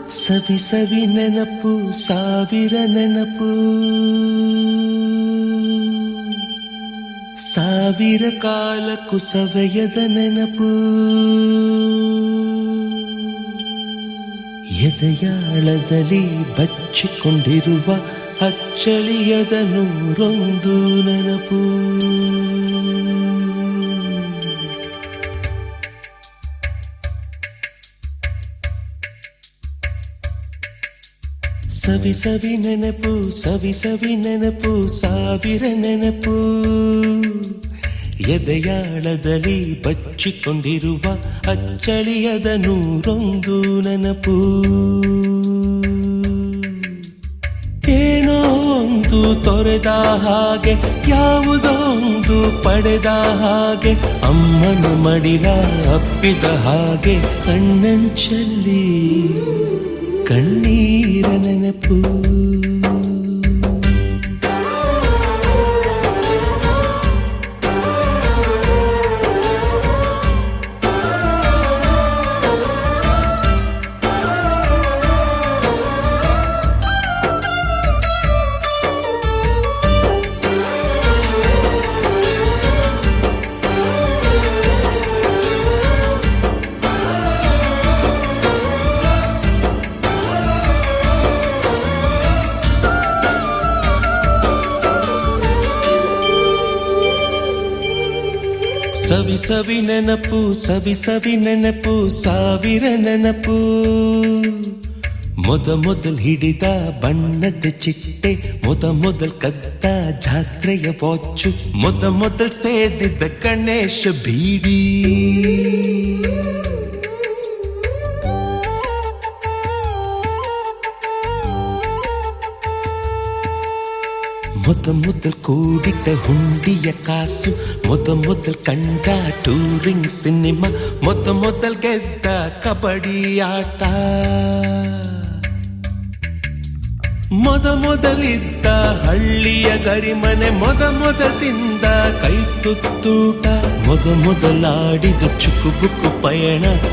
ಸವಿ ಸವಿ ನೆನಪು ಸಾವಿರ ನೆನಪು ಸಾವಿರ ಕಾಲಕ್ಕೂ ಸವೆಯದ ನೆನಪು ಎದೆಯಾಳದಲ್ಲಿ ಬಚ್ಚಿಕೊಂಡಿರುವ ಅಚ್ಚಳಿಯದ ನೂರೊಂದು ನೆನಪು ಸವಿ ಸವಿ ನೆನಪು ಸವಿ ಸವಿ ನೆನಪು ಸಾವಿರ ನೆನಪು ಎದೆಯಾಳದಲ್ಲಿ ಬಚ್ಚಿಕೊಂಡಿರುವ ಅಚ್ಚಳಿಯದ ನೂರೊಂದು ನೆನಪು ಏನೋ ಒಂದು ತೊರೆದ ಹಾಗೆ ಯಾವುದೋ ಒಂದು ಪಡೆದ ಹಾಗೆ ಅಮ್ಮನ ಮಡಿಲ ಅಪ್ಪಿದ ಹಾಗೆ ಕಣ್ಣಂಚಲ್ಲಿ ಕಣ್ಣೀರ ನೆನಪು ಸವಿ ಸವಿ ನೆನಪು ಸವಿ ಸವಿ ನೆನಪು ಸಾವಿರ ನೆನಪು ಮೊದಲ್ ಹಿಡಿದ ಬಣ್ಣದ ಚಿಟ್ಟೆ ಮೊದಲ್ ಕದ್ದ ಜಾತ್ರೆಯ ವಾಚು ಮೊದಲ್ ಸೇದಿದ್ದ ಗಣೇಶ ಬೀಡಿ ಮೊದಲ್ ಕೂಡಿಟ್ಟ ಹುಂಡಿಯ ಕಾಸು ಮೊದಲ್ ಕಂಡ ಟೂರಿಂಗ್ ಸಿನಿಮಾ ಮೊದಲ್ ಗೆದ್ದ ಕಬಡ್ಡಿ ಆಟ ಮೊದಲಿದ್ದ ಹಳ್ಳಿಯ ಗರಿಮನೆ ಮೊದಲ್ ತಿಂದ ಕೈ ತುತ್ತೂಟ ಮೊದಲಾಡಿದ ಚುಕುಬುಕು ಪಯಣ